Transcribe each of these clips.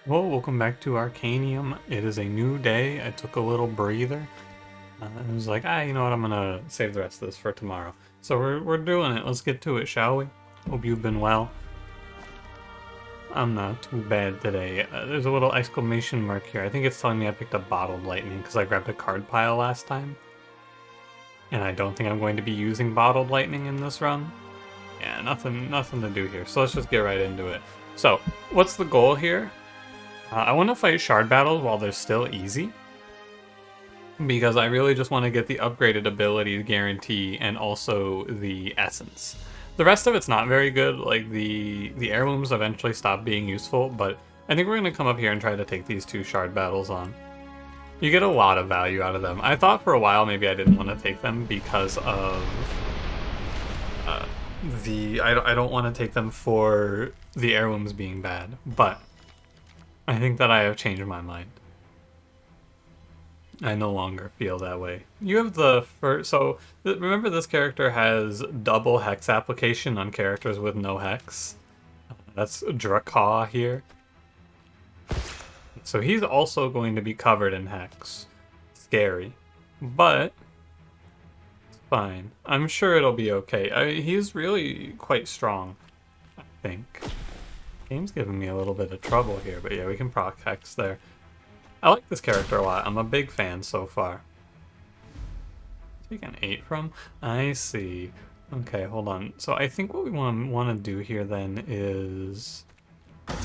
Well, welcome back to Arcanium. It is a new day. I took a little breather. I was like, you know what? I'm gonna save the rest of this for tomorrow. So we're doing it. Let's get to it, shall we? Hope you've been well. I'm not too bad today. There's a little exclamation mark here. I think it's telling me I picked up bottled lightning because I grabbed a card pile last time, and I don't think I'm going to be using bottled lightning in this run. Yeah, nothing to do here. So let's just get right into it. So, what's the goal here? I want to fight shard battles while they're still easy, because I really just want to get the upgraded ability guarantee and also the essence. The rest of it's not very good, like the heirlooms eventually stop being useful, but I think we're going to come up here and try to take these two shard battles on. You get a lot of value out of them. I thought for a while maybe I didn't want to take them because of uh, I don't want to take them for the heirlooms being bad, but I think that I have changed my mind. I no longer feel that way. You have the first. So, remember this character has double hex application on characters with no hex? That's Drakaw here. So, he's also going to be covered in hex. Scary. But, it's fine. I'm sure it'll be okay. He's really quite strong, I think. Game's giving me a little bit of trouble here, but yeah, we can proc hex there. I like this character a lot. I'm a big fan so far. Take an 8 from? I see. Okay, hold on. So I think what we want to do here then is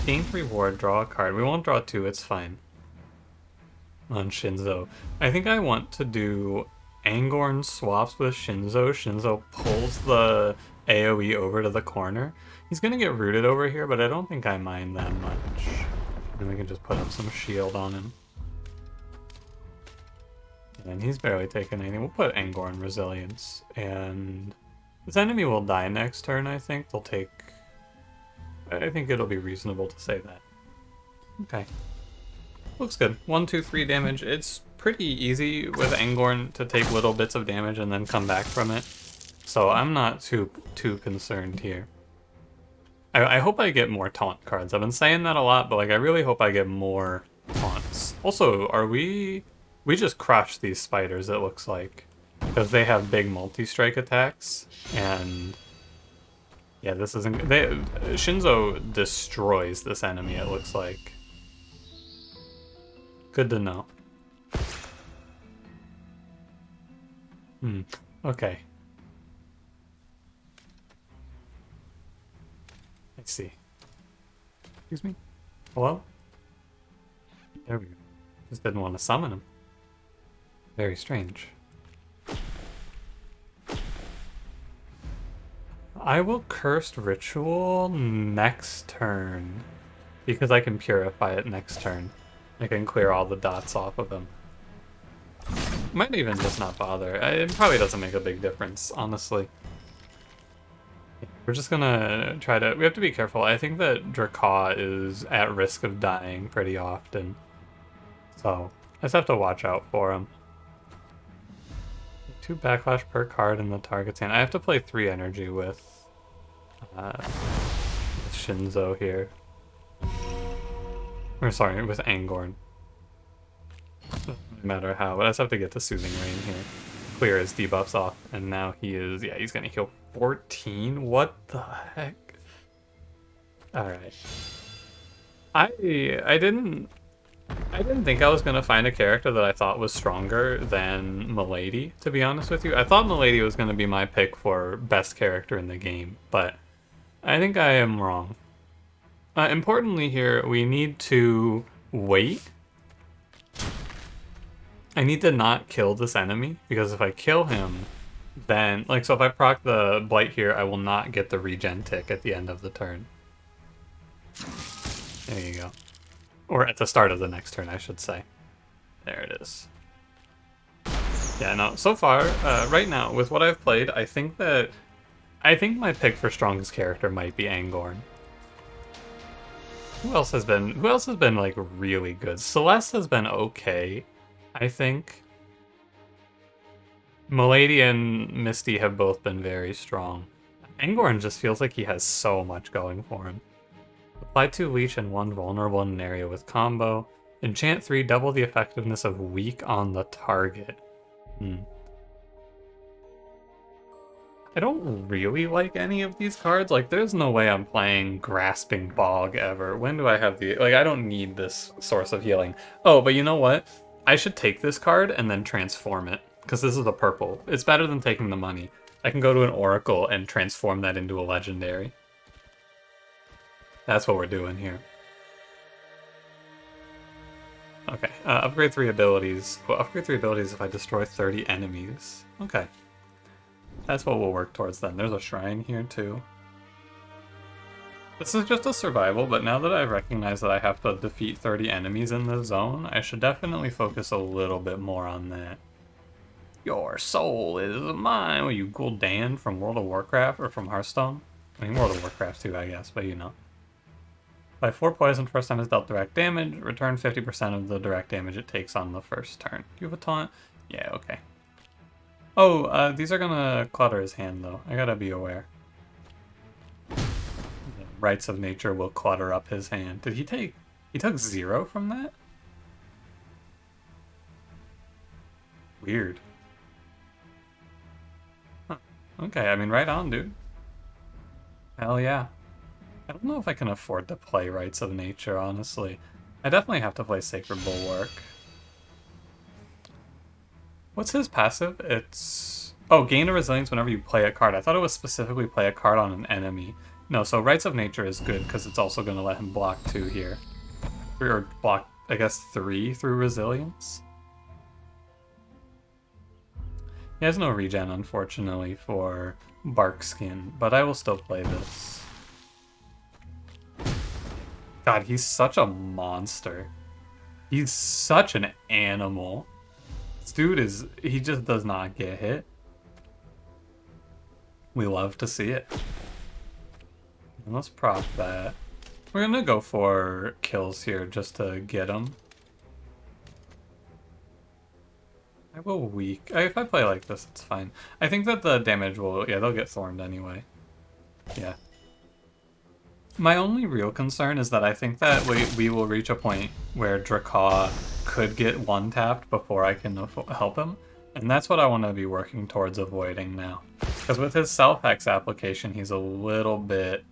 gain 3 ward, draw a card. We won't draw 2, it's fine. On Shinzo. I think I want to do Angorn swaps with Shinzo. Shinzo pulls the AoE over to the corner. He's gonna get rooted over here, but I don't think I mind that much. And we can just put up some shield on him. And he's barely taken anything. We'll put Angorn Resilience. And this enemy will die next turn, I think. They'll take... I think it'll be reasonable to say that. Okay. Looks good. 1, 2, 3 damage. It's pretty easy with Angorn to take little bits of damage and then come back from it. So I'm not too concerned here. I hope I get more taunt cards. I've been saying that a lot, but like I really hope I get more taunts. Also, are we just crushed these spiders, it looks like. Because they have big multi-strike attacks. And yeah, this isn't... Shinzo destroys this enemy, it looks like. Good to know. Okay. Let's see. Excuse me? Hello? There we go. Just didn't want to summon him. Very strange. I will Cursed Ritual next turn. Because I can purify it next turn. I can clear all the dots off of him. Might even just not bother. It probably doesn't make a big difference, honestly. We're just gonna try to... We have to be careful. I think that Drakaw is at risk of dying pretty often. So, I just have to watch out for him. 2 backlash per card in the target's hand. I have to play 3 energy with Shinzo here. Or sorry, with Angorn. Doesn't matter how, but I just have to get to Soothing Rain here. Clear his debuffs off, and now he is... Yeah, he's gonna heal 14? What the heck? Alright. I didn't think I was gonna find a character that I thought was stronger than Milady, to be honest with you. I thought Milady was gonna be my pick for best character in the game, but I think I am wrong. Importantly here, we need to wait. I need to not kill this enemy, because if I kill him, then, like, so if I proc the Blight here, I will not get the regen tick at the end of the turn. There you go. Or at the start of the next turn, I should say. There it is. Yeah, no, so far, right now, with what I've played, I think my pick for strongest character might be Angorn. Who else has been, like, really good? Celeste has been okay, I think. Milady and Misty have both been very strong. Angorn just feels like he has so much going for him. Apply 2 leech and 1 vulnerable in an area with combo. Enchant 3, double the effectiveness of weak on the target. I don't really like any of these cards. Like, there's no way I'm playing Grasping Bog ever. When do I have the... Like, I don't need this source of healing. Oh, but you know what? I should take this card and then transform it. Because this is a purple. It's better than taking the money. I can go to an Oracle and transform that into a Legendary. That's what we're doing here. Okay, upgrade 3 abilities. Well, upgrade 3 abilities if I destroy 30 enemies. Okay. That's what we'll work towards then. There's a shrine here too. This is just a survival, but now that I've recognized that I have to defeat 30 enemies in this zone, I should definitely focus a little bit more on that. Your soul is mine! Well, you Gul'dan from World of Warcraft, or from Hearthstone? I mean, World of Warcraft too, I guess, but you know. By 4 poison, first time it's dealt direct damage, return 50% of the direct damage it takes on the first turn. You have a taunt? Yeah, okay. Oh, these are gonna clutter his hand, though. I gotta be aware. The Rites of Nature will clutter up his hand. Did he take... He took 0 from that? Weird. Huh. Okay, I mean, right on, dude. Hell yeah. I don't know if I can afford to play Rites of Nature, honestly. I definitely have to play Sacred Bulwark. What's his passive? It's... Oh, gain a resilience whenever you play a card. I thought it was specifically play a card on an enemy. No, so Rites of Nature is good because it's also going to let him block 2 here. Or block, I guess, 3 through resilience. He has no regen, unfortunately, for Bark Skin, but I will still play this. God, he's such a monster. He's such an animal. This dude is... He just does not get hit. We love to see it. And let's prop that. We're gonna go for kills here just to get him. I will weak. If I play like this, it's fine. I think that the damage will... Yeah, they'll get thorned anyway. Yeah. My only real concern is that I think that we will reach a point where Dracaw could get one-tapped before I can help him. And that's what I want to be working towards avoiding now. Because with his self-hex application, he's a little bit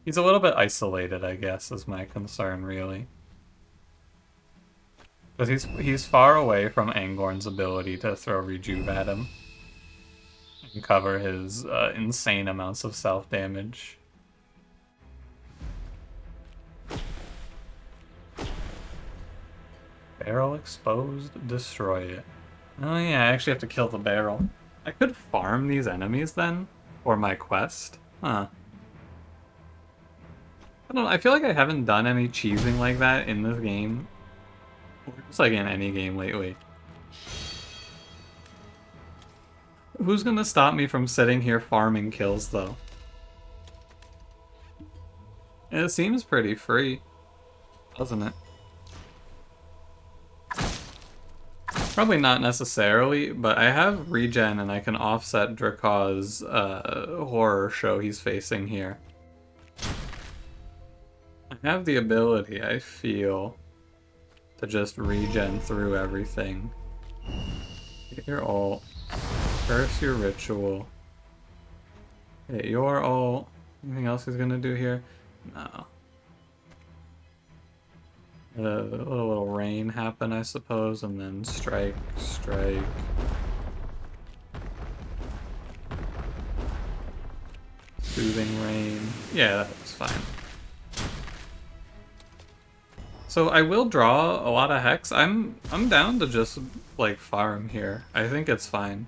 isolated, I guess, is my concern, really. But he's far away from Angorn's ability to throw Rejuve at him. And cover his insane amounts of self-damage. Barrel exposed, destroy it. Oh yeah, I actually have to kill the barrel. I could farm these enemies then, for my quest. Huh. I don't know, I feel like I haven't done any cheesing like that in this game. Or just like in any game lately. Who's gonna stop me from sitting here farming kills though? It seems pretty free, doesn't it? Probably not necessarily, but I have regen and I can offset Dracaw's horror show he's facing here. I have the ability, I feel, to just regen through everything. Get your ult. Curse your ritual. Hit your ult. Anything else he's gonna do here? No. A little rain happen, I suppose, and then strike, strike. Soothing rain. Yeah, that's fine. So I will draw a lot of hex. I'm down to just like farm here. I think it's fine.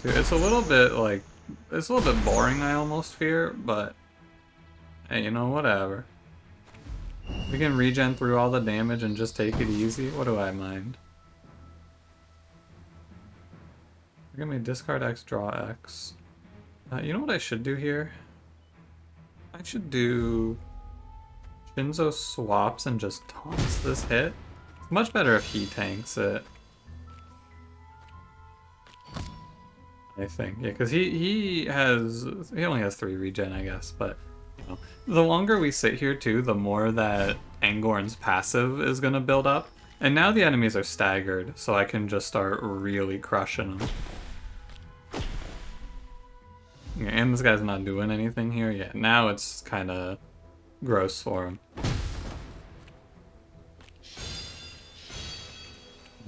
It's a little bit like it's a little bit boring, I almost fear, but hey, you know, whatever. We can regen through all the damage and just take it easy. What do I mind? We're gonna discard X, draw X. You know what I should do here? I should do Shinzo swaps and just taunts this hit. It's much better if he tanks it. I think, yeah, because he only has 3 regen, I guess, but You know, the longer we sit here too, the more that Angorn's passive is gonna build up. And now the enemies are staggered, so I can just start really crushing them. Yeah, and this guy's not doing anything here yet. Now it's kind of gross for him.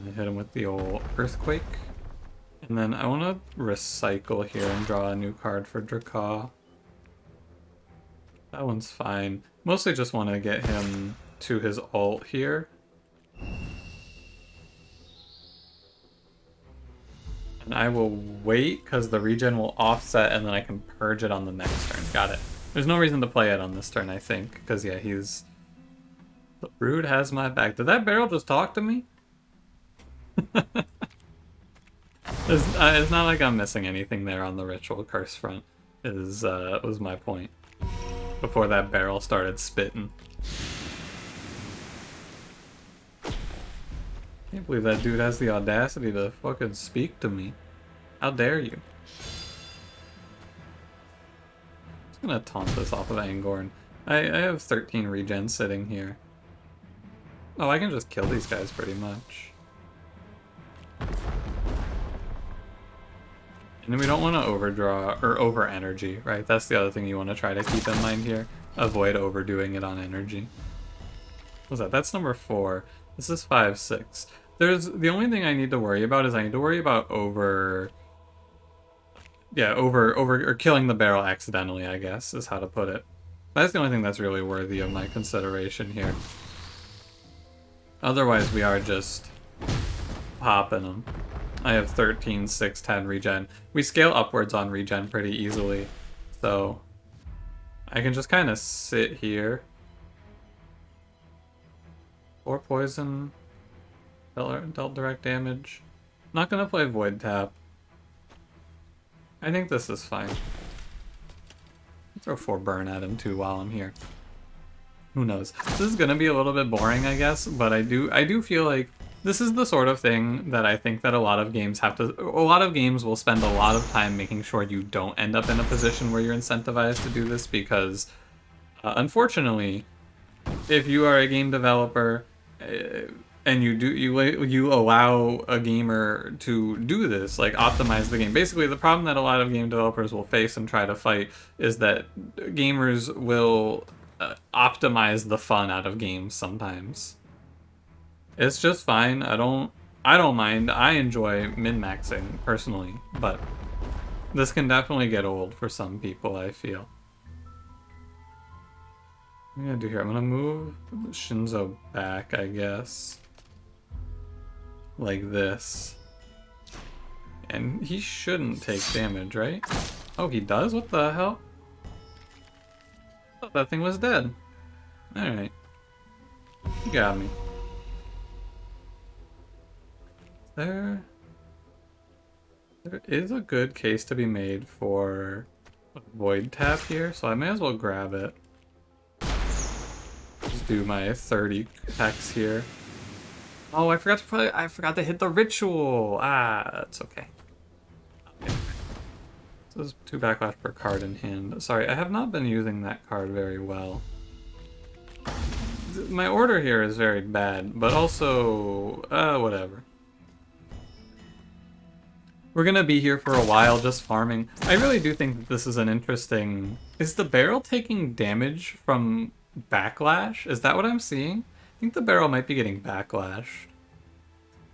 I hit him with the old Earthquake. And then I want to recycle here and draw a new card for Dracaw. That one's fine. Mostly just want to get him to his ult here. And I will wait because the regen will offset and then I can purge it on the next turn. Got it. There's no reason to play it on this turn, I think. Because, yeah, he's... The Brood has my back. Did that barrel just talk to me? It's not like I'm missing anything there on the Ritual Curse front, was my point. Before that barrel started spitting. Can't believe that dude has the audacity to fucking speak to me. How dare you? I'm just gonna taunt this off of Angorn. I have 13 regen sitting here. Oh, I can just kill these guys pretty much. And we don't want to overdraw or over energy, right? That's the other thing you want to try to keep in mind here. Avoid overdoing it on energy. What's that? That's number 4. This is 5, 6. The only thing I need to worry about is I need to worry about or killing the barrel accidentally, I guess, is how to put it. That's the only thing that's really worthy of my consideration here. Otherwise, we are just popping them. I have 13, 6, 10 regen. We scale upwards on regen pretty easily, so I can just kind of sit here. 4 poison, dealt direct damage. Not gonna play Void Tap. I think this is fine. Throw 4 burn at him too while I'm here. Who knows? This is gonna be a little bit boring, I guess, but I do feel like this is the sort of thing that I think that a lot of games will spend a lot of time making sure you don't end up in a position where you're incentivized to do this, because unfortunately, if you are a game developer and you allow a gamer to do this, like optimize the game. Basically, the problem that a lot of game developers will face and try to fight is that gamers will optimize the fun out of games sometimes. It's just fine. I don't mind. I enjoy min-maxing personally, but this can definitely get old for some people, I feel. What am I gonna do here? I'm gonna move Shinzo back, I guess. Like this. And he shouldn't take damage, right? Oh, he does? What the hell? I thought that thing was dead. Alright. You got me. There is a good case to be made for a Void Tap here, so I may as well grab it. Just do my 30 hex here. Oh, I forgot to hit the ritual. Ah, that's okay. So this is 2 backlash per card in hand. Sorry, I have not been using that card very well. My order here is very bad, but also, whatever. We're gonna be here for a while just farming. I really do think that this is an interesting... Is the barrel taking damage from backlash? Is that what I'm seeing? I think the barrel might be getting backlashed.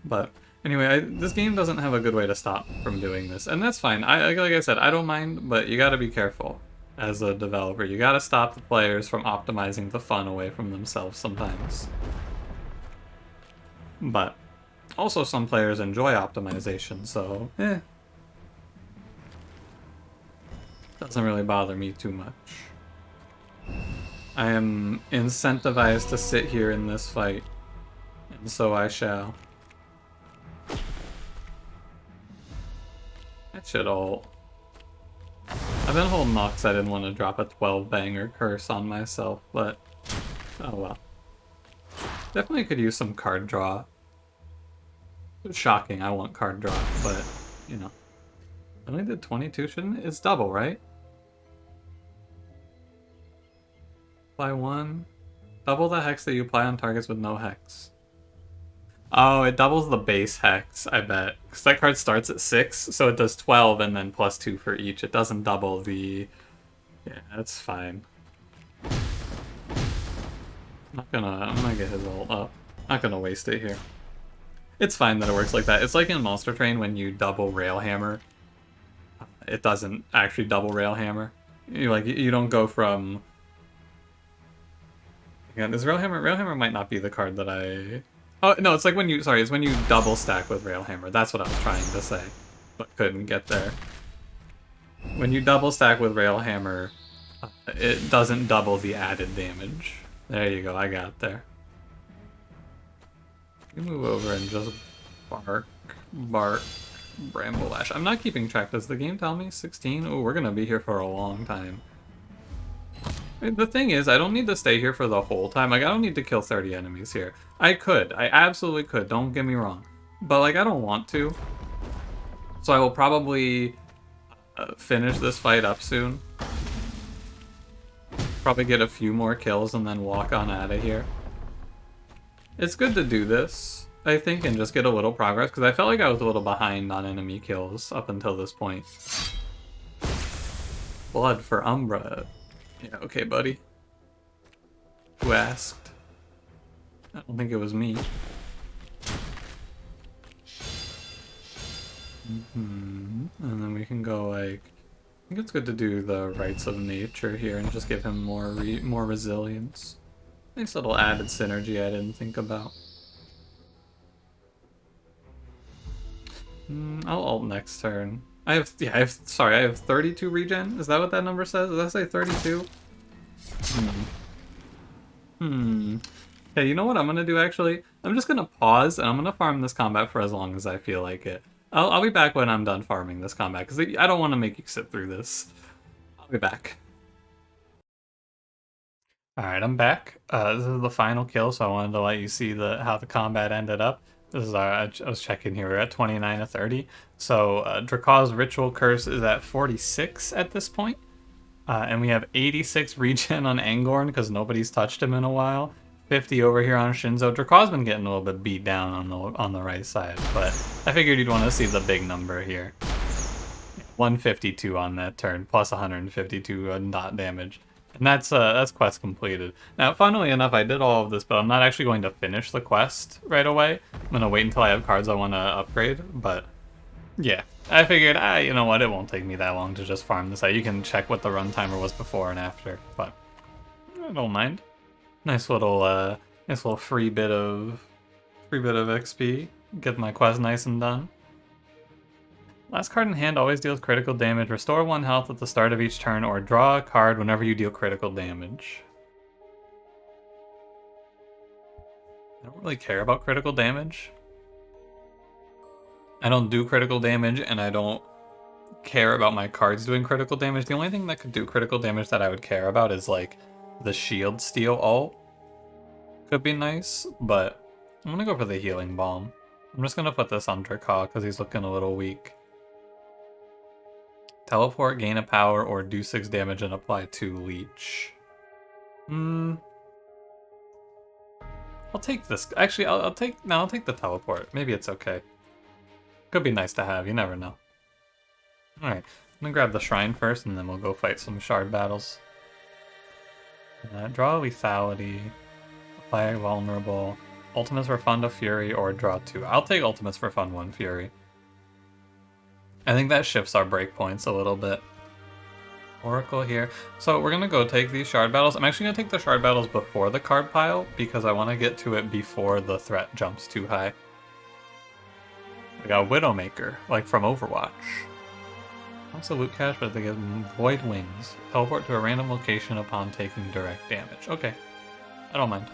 But anyway, this game doesn't have a good way to stop from doing this. And that's fine. Like I said, I don't mind, but you gotta be careful as a developer. You gotta stop the players from optimizing the fun away from themselves sometimes. But also some players enjoy optimization, so doesn't really bother me too much. I am incentivized to sit here in this fight, and so I shall. That should ult. I've been holding off because I didn't want to drop a 12-banger curse on myself, but oh well. Definitely could use some card draw. It's shocking, I want card draw, but, you know. I only did 22, shouldn't it? It's double, right? Apply 1. Double the hex that you apply on targets with no hex. Oh, it doubles the base hex, I bet. Because that card starts at 6, so it does 12 and then plus 2 for each. It doesn't double the... Yeah, that's fine. I'm gonna get his ult up. Not gonna waste it here. It's fine that it works like that. It's like in Monster Train when you double Railhammer. It doesn't actually double Railhammer. You don't go from... Again, is Railhammer... Railhammer might not be the card that I... Oh, no, it's like when you... Sorry, it's when you double stack with Railhammer. That's what I was trying to say, but couldn't get there. When you double stack with Railhammer, it doesn't double the added damage. There you go, I got there. You move over and just bark, Bramble Lash. I'm not keeping track. Does the game tell me? 16? Oh, we're gonna be here for a long time. The thing is, I don't need to stay here for the whole time. Like, I don't need to kill 30 enemies here. I could. I absolutely could. Don't get me wrong. But, like, I don't want to. So I will probably finish this fight up soon. Probably get a few more kills and then walk on out of here. It's good to do this, I think, and just get a little progress, because I felt like I was a little behind on enemy kills up until this point. Blood for Umbra. Yeah, okay, buddy. Who asked? I don't think it was me. And then we can go, like... I think it's good to do the Rites of Nature here and just give him more resilience. Nice little added synergy I didn't think about. I'll ult next turn. I have 32 regen? Is that what that number says? Does that say 32? Okay, you know what I'm gonna do actually? I'm just gonna pause and I'm gonna farm this combat for as long as I feel like it. I'll be back when I'm done farming this combat, because I don't want to make you sit through this. I'll be back. Alright, I'm back. This is the final kill, so I wanted to let you see how the combat ended up. This is I was checking here, we're at 29 to 30. So Drakaw's Ritual Curse is at 46 at this point. And we have 86 regen on Angorn, because nobody's touched him in a while. 50 over here on Shinzo. Drakaw's been getting a little bit beat down on the right side, but I figured you'd want to see the big number here. 152 on that turn, plus 152 dot damage. And that's quest completed. Now, funnily enough, I did all of this, but I'm not actually going to finish the quest right away. I'm going to wait until I have cards I want to upgrade, but yeah. I figured, you know what, it won't take me that long to just farm this out. You can check what the run timer was before and after, but I don't mind. Nice little free bit of XP. Get my quest nice and done. Last card in hand always deals critical damage. Restore 1 health at the start of each turn, or draw a card whenever you deal critical damage. I don't really care about critical damage. I don't do critical damage, and I don't care about my cards doing critical damage. The only thing that could do critical damage that I would care about is, like, the Shield Steel ult. Could be nice, but I'm gonna go for the Healing Balm. I'm just gonna put this on Drakaw because he's looking a little weak. Teleport, gain a power, or do 6 damage and apply 2 leech. I'll take this. Actually, I'll take the teleport. Maybe it's okay. Could be nice to have, you never know. Alright, I'm gonna grab the shrine first and then we'll go fight some shard battles. Draw lethality, apply vulnerable, ultimates for fun to fury, or draw 2. I'll take ultimates for fun 1 fury. I think that shifts our breakpoints a little bit. Oracle here. So we're gonna go take these shard battles. I'm actually gonna take the shard battles before the card pile because I want to get to it before the threat jumps too high. We got Widowmaker, like from Overwatch. Absolute cash, but they get Void Wings. Teleport to a random location upon taking direct damage. Okay, I don't mind.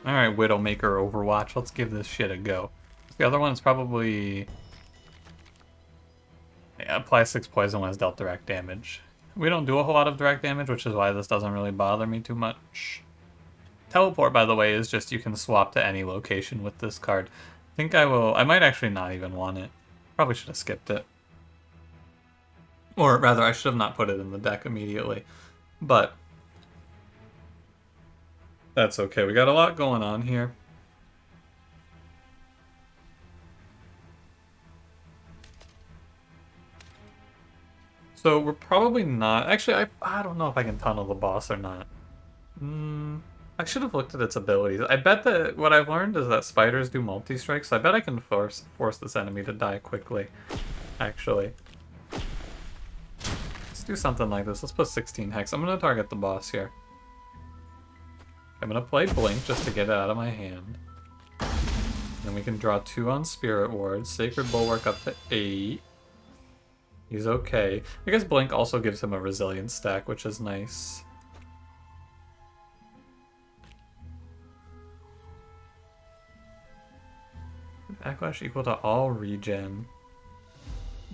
Alright, Widowmaker Overwatch. Let's give this shit a go. The other one is probably... Yeah, apply 6 poison when it's dealt direct damage. We don't do a whole lot of direct damage, which is why this doesn't really bother me too much. Teleport, by the way, is just you can swap to any location with this card. I think I might actually not even want it. Probably should have skipped it. Or rather, I should have not put it in the deck immediately. But that's okay. We got a lot going on here. So we're probably not... Actually, I don't know if I can tunnel the boss or not. I should have looked at its abilities. I bet that what I've learned is that spiders do multi-strikes, so I bet I can force this enemy to die quickly, actually. Let's do something like this. Let's put 16 hex. I'm going to target the boss here. I'm going to play Blink just to get it out of my hand. Then we can draw 2 on Spirit Wards. Sacred Bulwark up to 8. He's okay. I guess Blink also gives him a resilience stack, which is nice. Backlash equal to all regen.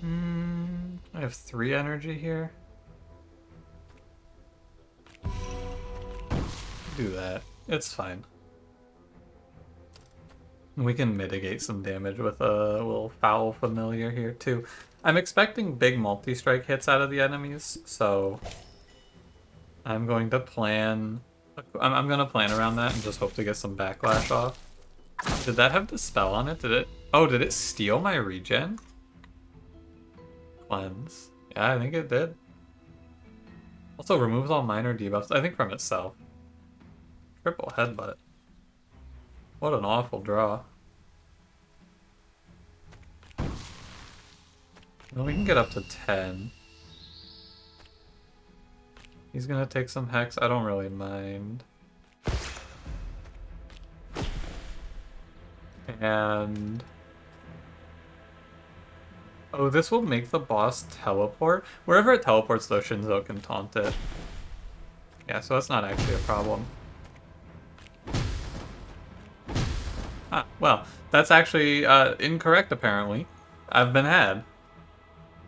I have 3 energy here. Do that. It's fine. We can mitigate some damage with a little foul familiar here too. I'm expecting big multi-strike hits out of the enemies, so I'm going to plan. I'm going to plan around that and just hope to get some backlash off. Did that have the spell on it? Did it? Oh, did it steal my regen? Cleanse. Yeah, I think it did. Also removes all minor debuffs, I think from itself. Triple headbutt. What an awful draw. Well, we can get up to 10. He's gonna take some hex, I don't really mind. And... oh, this will make the boss teleport? Wherever it teleports though, Shinzo can taunt it. Yeah, so that's not actually a problem. Ah, well, that's actually incorrect apparently. I've been had.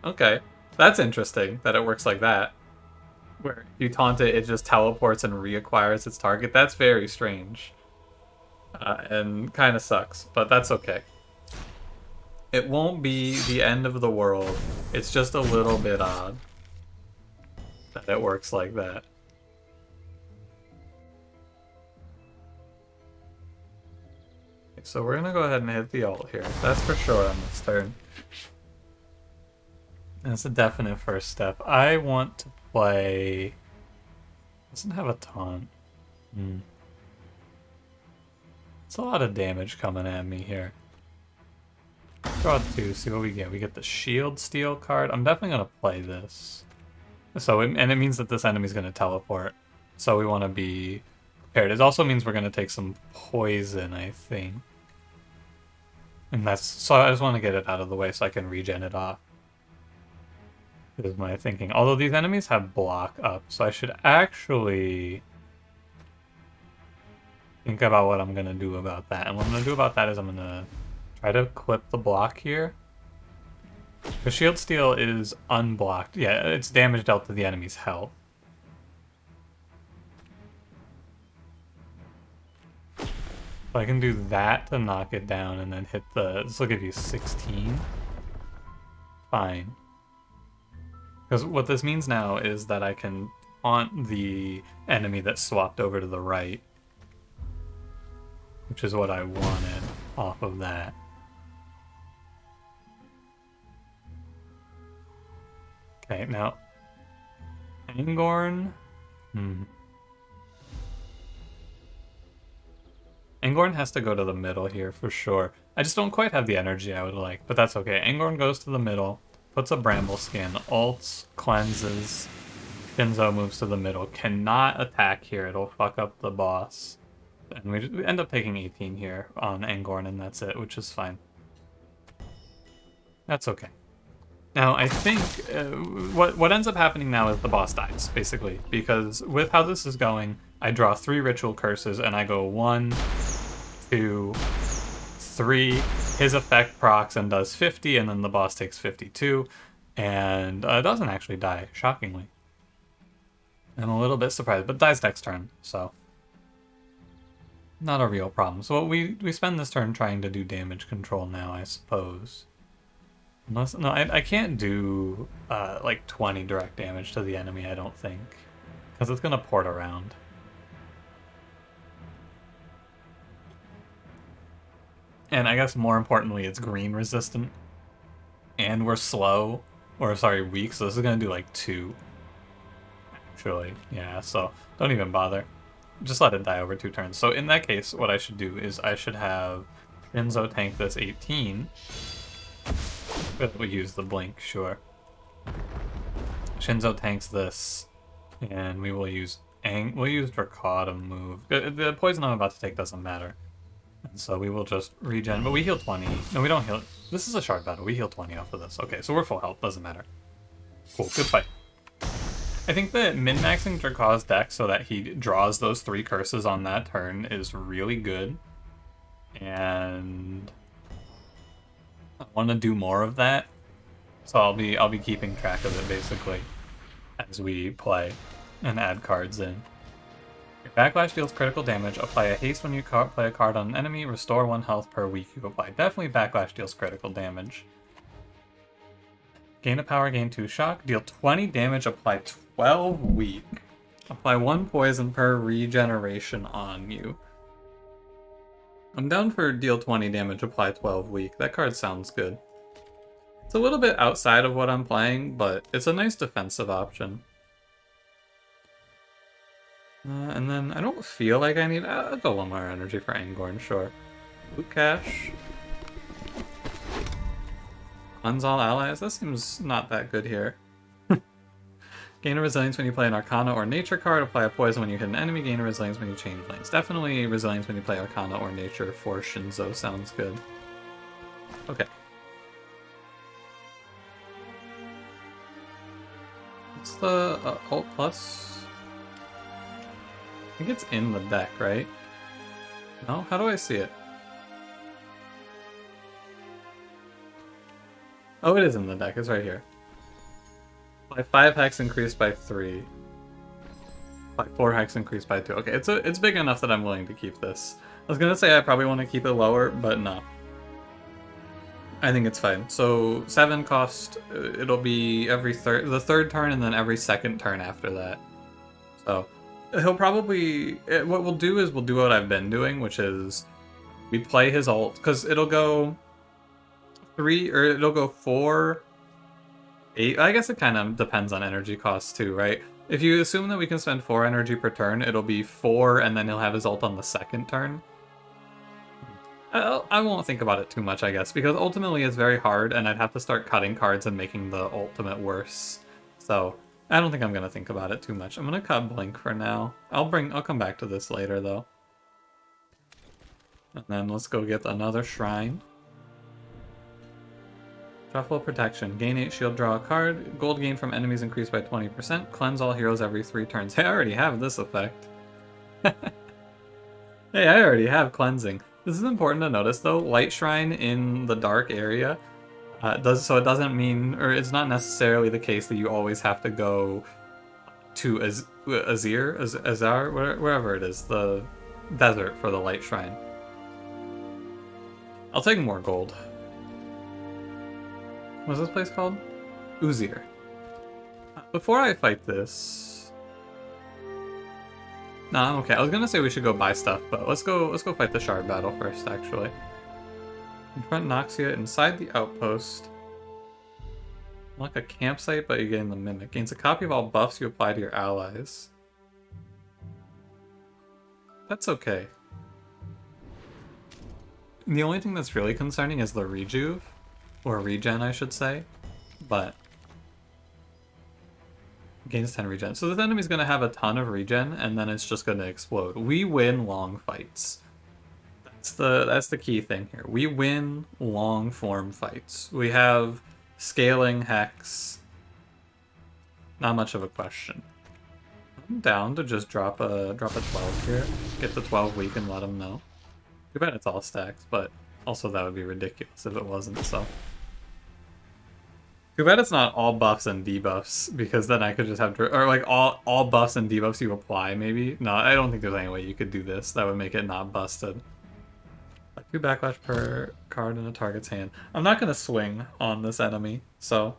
Okay, that's interesting that it works like that. Where you taunt it, it just teleports and reacquires its target. That's very strange. And kind of sucks, but that's okay. It won't be the end of the world. It's just a little bit odd that it works like that. Okay, so we're gonna go ahead and hit the ult here. That's for sure on this turn. That's a definite first step. I want to play... doesn't have a taunt. It's a lot of damage coming at me here. Draw 2, see what we get. We get the Shield Steel card. I'm definitely going to play this. So, and it means that this enemy's going to teleport. So we want to be prepared. It also means we're going to take some poison, I think. And that's... so I just want to get it out of the way so I can regen it off. Is my thinking. Although these enemies have block up, so I should actually think about what I'm going to do about that. And what I'm going to do about that is I'm going to try to clip the block here. The Shield Steel is unblocked. Yeah, it's damage dealt to the enemy's health. So I can do that to knock it down and then hit the... this will give you 16. Fine. Because what this means now is that I can taunt the enemy that swapped over to the right. Which is what I wanted off of that. Okay, now... Angorn? Angorn has to go to the middle here for sure. I just don't quite have the energy I would like, but that's okay. Angorn goes to the middle. Puts a Bramble Skin, ults, cleanses, Shinzo moves to the middle. Cannot attack here, it'll fuck up the boss. And we end up taking 18 here on Angorn, and that's it, which is fine. That's okay. Now, I think what ends up happening now is the boss dies, basically. Because with how this is going, I draw 3 Ritual Curses, and I go 1, 2, 3... his effect procs and does 50, and then the boss takes 52, and doesn't actually die, shockingly. I'm a little bit surprised, but dies next turn, so not a real problem. So we spend this turn trying to do damage control now, I suppose. Unless, no, I can't do like 20 direct damage to the enemy, I don't think. Because it's going to port around. And I guess more importantly, it's green resistant. And we're slow. Or, sorry, weak, so this is going to do like 2. Actually, yeah, so don't even bother. Just let it die over 2 turns. So in that case, what I should do is I should have Shinzo tank this 18. We'll use the blink, sure. Shinzo tanks this, and we will use we'll use Dracaw to move. The poison I'm about to take doesn't matter. And so we will just regen, but we heal 20. No, we don't heal. This is a shard battle. We heal 20 off of this. Okay, so we're full health. Doesn't matter. Cool, good fight. I think that min-maxing Dracaw's deck so that he draws those 3 curses on that turn is really good. And I want to do more of that. So I'll be keeping track of it basically as we play and add cards in. Your backlash deals critical damage. Apply a haste when you play a card on an enemy. Restore 1 health per week you apply. Definitely backlash deals critical damage. Gain a power, gain 2 shock. Deal 20 damage, apply 12 weak. Apply 1 poison per regeneration on you. I'm down for deal 20 damage, apply 12 weak. That card sounds good. It's a little bit outside of what I'm playing, but it's a nice defensive option. And then I don't feel like I need... I'll go 1 more energy for Angorn, sure. Loot cash. Cleanse all allies? That seems not that good here. Gain a resilience when you play an Arcana or Nature card. Apply a poison when you hit an enemy. Gain a resilience when you change lanes. Definitely resilience when you play Arcana or Nature for Shinzo sounds good. Okay. What's the Alt Plus? I think it's in the deck, right? No? How do I see it? Oh, it is in the deck. It's right here. By 5 hex increased by 3. By 4 hex increased by 2. Okay, it's big enough that I'm willing to keep this. I was gonna say I probably want to keep it lower, but no. I think it's fine. So 7 cost, it'll be the 3rd turn and then every 2nd turn after that. So he'll probably, what we'll do is we'll do what I've been doing, which is we play his ult, because it'll go 3, or it'll go 4, 8. I guess it kind of depends on energy costs too, right? If you assume that we can spend 4 energy per turn, it'll be 4, and then he'll have his ult on the 2nd turn. I won't think about it too much, I guess, because ultimately it's very hard, and I'd have to start cutting cards and making the ultimate worse. So I don't think I'm gonna think about it too much. I'm gonna cut Blink for now. I'll come back to this later though. And then let's go get another shrine. Shuffle Protection. Gain 8 shield, draw a card. Gold gain from enemies increased by 20%. Cleanse all heroes every 3 turns. Hey, I already have this effect. Hey, I already have cleansing. This is important to notice though. Light Shrine in the dark area it doesn't mean, or it's not necessarily the case that you always have to go to Azar, wherever it is, the desert for the Light Shrine. I'll take more gold. What's this place called? Uzir. Before I fight this... Nah, I'm okay. I was gonna say we should go buy stuff, but let's go fight the shard battle first, actually. Confront Noxia inside the outpost. Like a campsite, but you gain the Mimic. Gains a copy of all buffs you apply to your allies. That's okay. The only thing that's really concerning is the rejuve. Or regen, I should say. But gains 10 regen. So this enemy's going to have a ton of regen, and then it's just going to explode. We win long fights. That's the key thing here. We win long form fights. We have scaling hex. Not much of a question. I'm down to just drop a 12 here. Get the 12 weak and let them know. Too bad it's all stacks, but also that would be ridiculous if it wasn't, so. Too bad it's not all buffs and debuffs, because then I could just have, or like all buffs and debuffs you apply, maybe? No, I don't think there's any way you could do this. That would make it not busted. 2 backlash per card in a target's hand. I'm not going to swing on this enemy, so.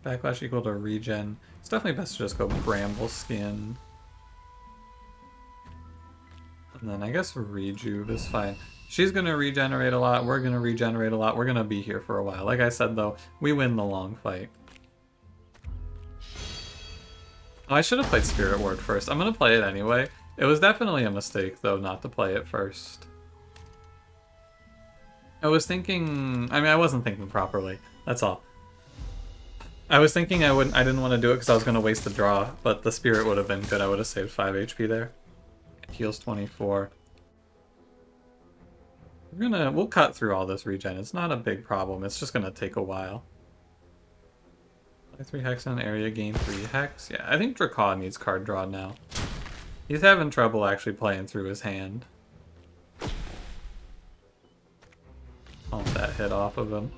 Backlash equal to regen. It's definitely best to just go Bramble Skin. And then I guess Rejuve is fine. She's going to regenerate a lot. We're going to regenerate a lot. We're going to be here for a while. Like I said, though, we win the long fight. Oh, I should have played Spirit Ward first. I'm going to play it anyway. It was definitely a mistake, though, not to play it first. I was thinking... I mean, I wasn't thinking properly. That's all. I was thinking I didn't want to do it because I was going to waste the draw, but the Spirit would have been good. I would have saved 5 HP there. Heals 24. We'll cut through all this regen. It's not a big problem. It's just gonna take a while. Play 3 hex on area, gain 3 hex. Yeah, I think Dracaw needs card draw now. He's having trouble actually playing through his hand. Pump that hit off of him.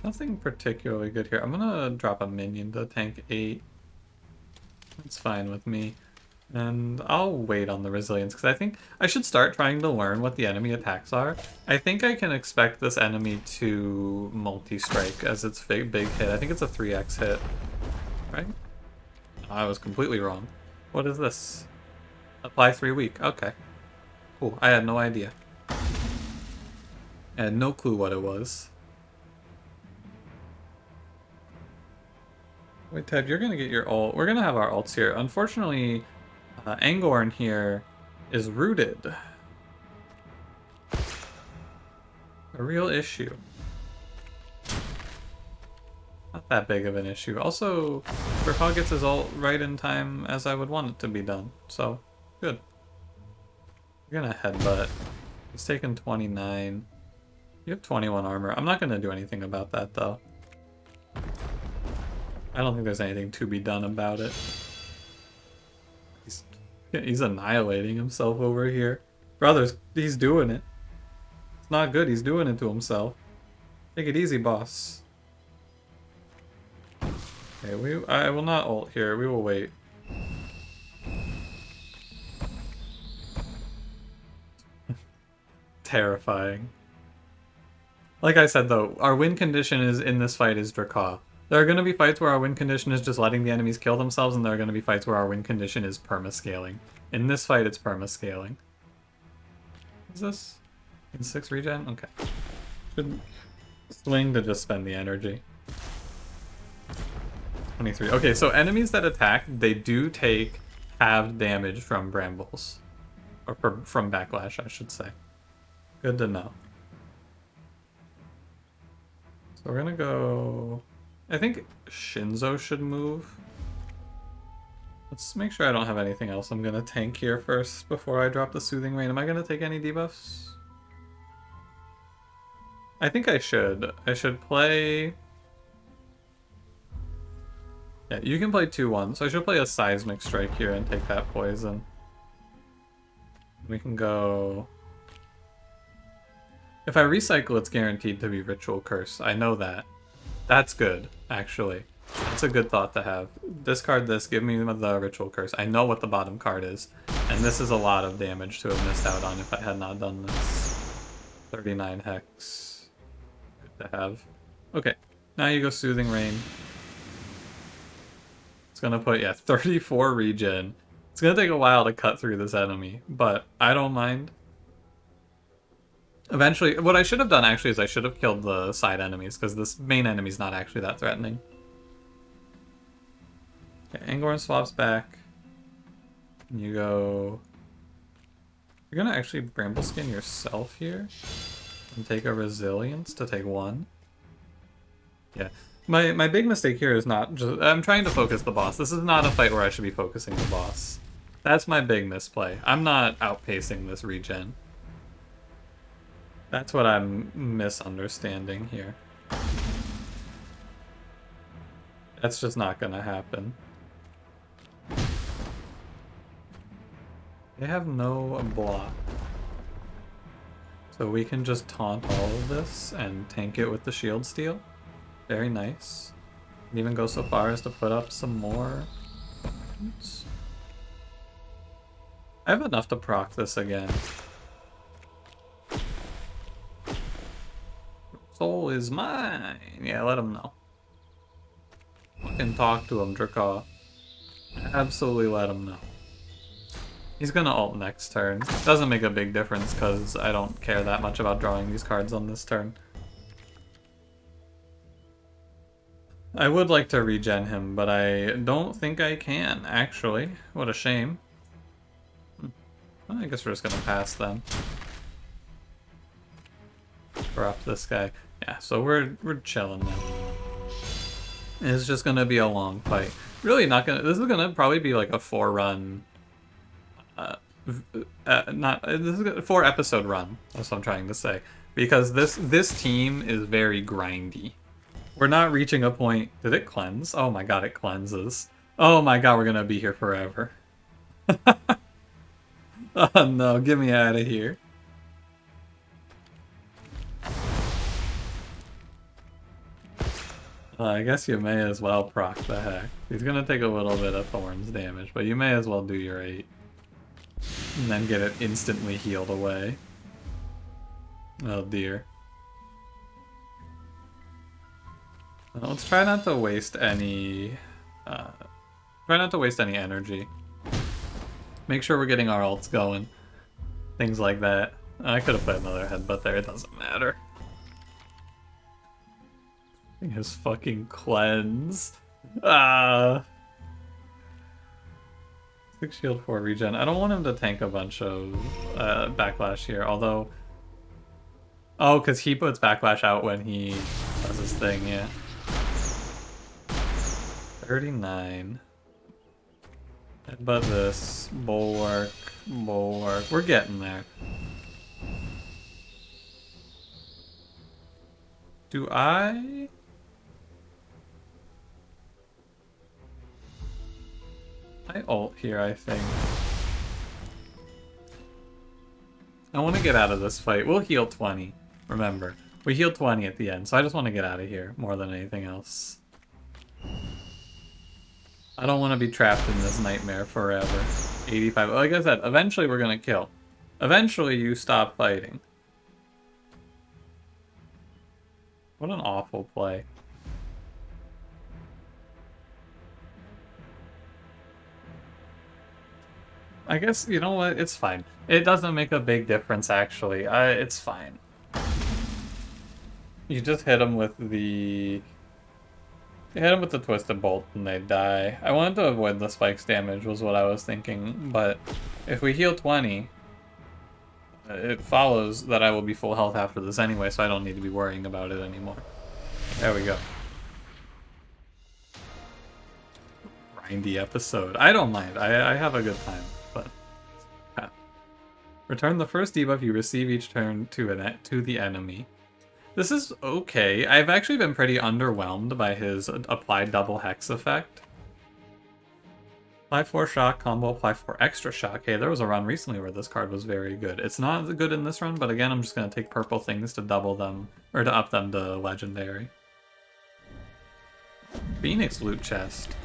Nothing particularly good here. I'm gonna drop a minion to tank 8. That's fine with me. And I'll wait on the resilience, because I think I should start trying to learn what the enemy attacks are. I think I can expect this enemy to multi-strike as its big hit. I think it's a 3x hit. Right? I was completely wrong. What is this? Apply 3 week. Okay. Cool. I had no idea. I had no clue what it was. Wait, Ted, you're gonna get your ult. We're gonna have our ults here. Unfortunately, Angorn here is rooted. A real issue. Not that big of an issue. Also, Dracaw gets his ult right in time as I would want it to be done. So, good. You're gonna headbutt. He's taking 29. You have 21 armor. I'm not gonna do anything about that, though. I don't think there's anything to be done about it. He's annihilating himself over here. Brothers, he's doing it. It's not good, he's doing it to himself. Take it easy, boss. Okay, I will not ult here, we will wait. Terrifying. Like I said though, our win condition is in this fight is Dracaw. There are going to be fights where our win condition is just letting the enemies kill themselves, and there are going to be fights where our win condition is perma-scaling. In this fight, it's perma-scaling. Is this? In 6 regen? Okay. Should swing to just spend the energy. 23. Okay, so enemies that attack, they do take halved damage from brambles. Or from backlash, I should say. Good to know. So we're going to go... I think Shinzo should move. Let's make sure I don't have anything else I'm gonna tank here first before I drop the Soothing Rain. Am I gonna take any debuffs? I think I should. I should play... Yeah, you can play 2-1, so I should play a Seismic Strike here and take that poison. We can go... If I recycle, it's guaranteed to be Ritual Curse. I know that. That's good, actually. That's a good thought to have. Discard this, give me the Ritual Curse. I know what the bottom card is, and this is a lot of damage to have missed out on if I had not done this. 39 hex. Good to have. Okay, now you go Soothing Rain. It's gonna put, yeah, 34 regen. It's gonna take a while to cut through this enemy, but I don't mind. Eventually, what I should have done actually is I should have killed the side enemies, because this main enemy's not actually that threatening. Okay, Angorn swaps back. And you go... You're gonna actually Bramble Skin yourself here? And take a Resilience to take 1? Yeah. My big mistake here is not just... I'm trying to focus the boss. This is not a fight where I should be focusing the boss. That's my big misplay. I'm not outpacing this regen. That's what I'm misunderstanding here. That's just not gonna happen. They have no block. So we can just taunt all of this and tank it with the shield steal. Very nice. And even go so far as to put up some more. Oops. I have enough to proc this again. Soul is mine. Yeah, let him know. Fucking talk to him, Dracaw. Absolutely let him know. He's gonna ult next turn. Doesn't make a big difference because I don't care that much about drawing these cards on this turn. I would like to regen him, but I don't think I can, actually. What a shame. Well, I guess we're just gonna pass then. Drop this guy. Yeah, so we're chilling now. It's just gonna be a long fight. Really not gonna. This is gonna probably be like a 4-run. This is a 4-episode run. That's what I'm trying to say. Because this team is very grindy. We're not reaching a point. Did it cleanse? Oh my god, it cleanses. Oh my god, we're gonna be here forever. Oh no, get me out of here. I guess you may as well proc the heck. He's gonna take a little bit of Thorns damage, but you may as well do your 8. And then get it instantly healed away. Oh dear. Let's try not to waste any... try not to waste any energy. Make sure we're getting our ults going. Things like that. I could have put another headbutt there, it doesn't matter. His fucking cleanse. 6 shield 4 regen. I don't want him to tank a bunch of backlash here, although... Oh, because he puts backlash out when he does his thing, yeah. 39. But this. Bulwark. Bulwark. We're getting there. Do I ult here, I think. I want to get out of this fight. We'll heal 20. Remember, we heal 20 at the end, so I just want to get out of here more than anything else. I don't want to be trapped in this nightmare forever. 85. Like I said, eventually we're going to kill. Eventually you stop fighting. What an awful play. I guess, you know what, it's fine. It doesn't make a big difference, actually. It's fine. You just hit them with the... You hit them with the Twisted Bolt and they die. I wanted to avoid the spikes damage was what I was thinking, but if we heal 20, it follows that I will be full health after this anyway, so I don't need to be worrying about it anymore. There we go. Grindy episode. I don't mind. I have a good time, but... Yeah. Return the first debuff you receive each turn to the enemy. This is okay. I've actually been pretty underwhelmed by his applied double hex effect. Apply 4 shock, combo, apply 4 extra shock. Hey, there was a run recently where this card was very good. It's not good in this run, but again, I'm just going to take purple things to double them, or to up them to legendary. Phoenix loot chest.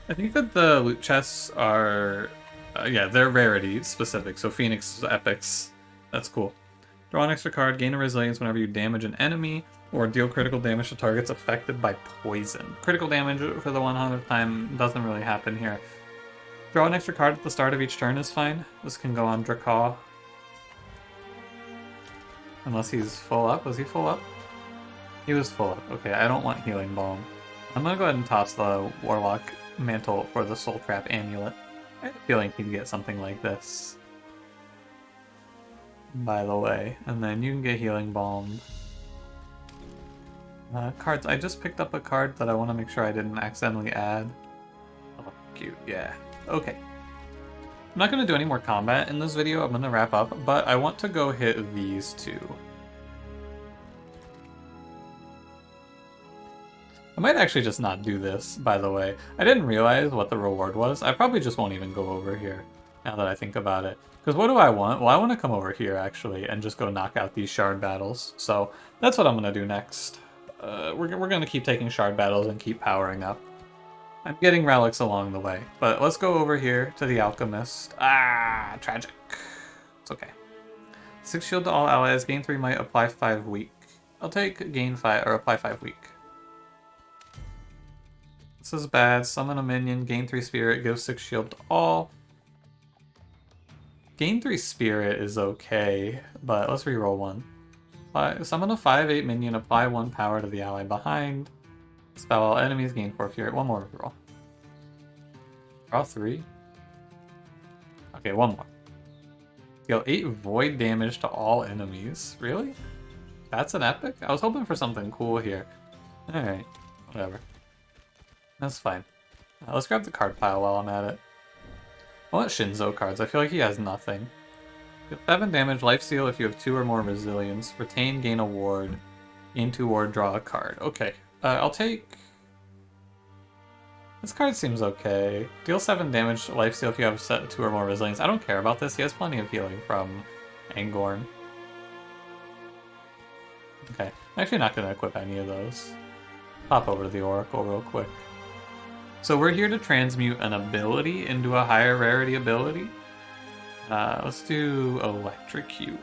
I think that the loot chests are, yeah, they're rarity specific, so Phoenix epics. That's cool. Draw an extra card, gain a resilience whenever you damage an enemy, or deal critical damage to targets affected by poison. Critical damage for the 100th time doesn't really happen here. Draw an extra card at the start of each turn is fine. This can go on Dracaw. Unless he's full up. Was he full up? He was full up. Okay, I don't want Healing Balm. I'm gonna go ahead and toss the Warlock Mantle for the Soul Trap Amulet. I had a feeling he'd get something like this. By the way, and then you can get Healing Balm. Cards. I just picked up a card that I want to make sure I didn't accidentally add. Oh, cute. Yeah. Okay. I'm not going to do any more combat in this video. I'm going to wrap up, but I want to go hit these two. I might actually just not do this, by the way. I didn't realize what the reward was. I probably just won't even go over here, now that I think about it. Because what do I want? Well, I want to come over here, actually, and just go knock out these shard battles. So that's what I'm going to do next. We're going to keep taking shard battles and keep powering up. I'm getting relics along the way. But let's go over here to the Alchemist. Ah, tragic. It's okay. 6 shield to all allies. Gain 3 might, apply 5 weak. I'll take gain 5 or apply 5 weak. This is bad. Summon a minion, gain 3 spirit, give 6 shield to all. Gain 3 spirit is okay, but let's reroll one. Summon a 5/8 minion, apply 1 power to the ally behind. Spell all enemies, gain 4 fury. One more reroll. Draw 3. Okay, one more. Deal 8 void damage to all enemies. Really? That's an epic? I was hoping for something cool here. Alright, whatever. That's fine. Let's grab the card pile while I'm at it. I want Shinzo cards. I feel like he has nothing. 7 damage, lifesteal if you have 2 or more resilience. Retain, gain a ward. Gain 2 ward, draw a card. Okay. I'll take... This card seems okay. Deal 7 damage, lifesteal if you have 2 or more resilience. I don't care about this. He has plenty of healing from Angorn. Okay. I'm actually not going to equip any of those. Pop over to the Oracle real quick. So we're here to transmute an ability into a higher rarity ability. Let's do Electrocute.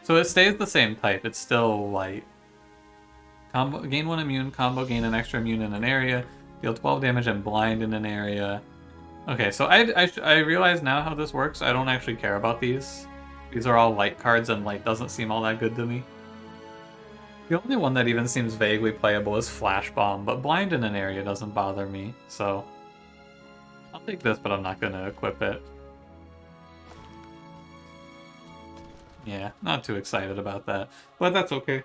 So it stays the same type. It's still light. Combo, gain 1 immune, combo gain an extra immune in an area, deal 12 damage and blind in an area. Okay, so I realize now how this works. I don't actually care about these. These are all light cards and light doesn't seem all that good to me. The only one that even seems vaguely playable is Flash Bomb, but blind in an area doesn't bother me, so I'll take this, but I'm not going to equip it. Yeah, not too excited about that, but that's okay.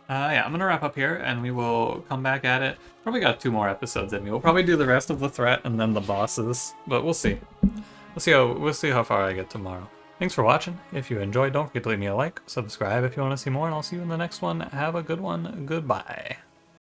Yeah, I'm going to wrap up here, and we will come back at it. Probably got 2 more episodes in me. We'll probably do the rest of the threat and then the bosses, but we'll see. We'll see how far I get tomorrow. Thanks for watching. If you enjoyed, don't forget to leave me a like, subscribe if you want to see more, and I'll see you in the next one. Have a good one. Goodbye.